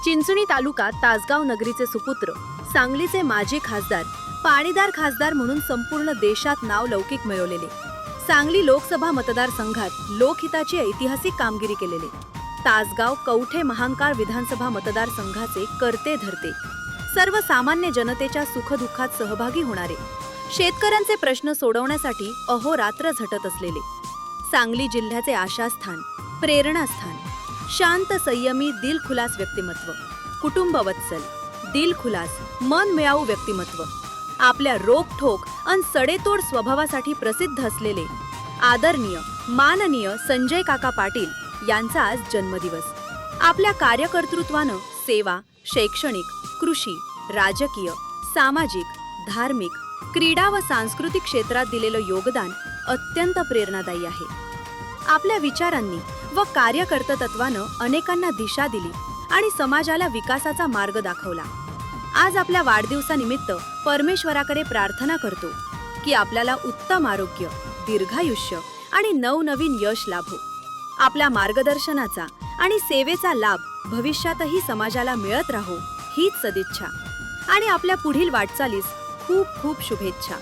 चिंचणी तालुका तासगाव नगरीचे सुपुत्र, सांगलीचे माजी खासदार, पाणीदार खासदार म्हणून संपूर्ण देशात नाव लौकिक मिळवलेले, सांगली लोकसभा मतदारसंघात लोकहिताची ऐतिहासिक कामगिरी केलेले, तासगाव कवठे महांकाळ विधानसभा मतदारसंघाचे करते धरते, सर्वसामान्य जनतेच्या सुखदुःखात सहभागी होणारे, शेतकऱ्यांचे प्रश्न सोडवण्यासाठी अहोरात्र झटत असलेले, सांगली जिल्ह्याचे आशास्थान, प्रेरणास्थान, शांत संयमी दिलखुलास व्यक्तिमत्व, कुटुंबवत्सल, दिलखुलास मन मिळावू व्यक्तिमत्व, आपल्या रोखठोक अन सडेतोड स्वभावासाठी प्रसिद्ध असलेले आदरणीय माननीय संजय काका पाटील यांचा आज जन्मदिवस. आपल्या कार्यकर्तृत्वानं सेवा, शैक्षणिक, कृषी, राजकीय, सामाजिक, धार्मिक, क्रीडा व सांस्कृतिक क्षेत्रात दिलेलं योगदान अत्यंत प्रेरणादायी आहे. आपल्या विचारांनी व कार्यकर्तृत्वानं अनेकांना दिशा दिली आणि समाजाला विकासाचा मार्ग दाखवला. आज आपल्या वाढदिवसानिमित्त परमेश्वराकडे प्रार्थना करतो की आपल्याला उत्तम आरोग्य, दीर्घायुष्य आणि नवनवीन यश लाभो. आपल्या मार्गदर्शनाचा आणि सेवेचा लाभ भविष्यातही समाजाला मिळत राहो हीच सदिच्छा आणि आपल्या पुढील वाटचालीस खूप खूप शुभेच्छा.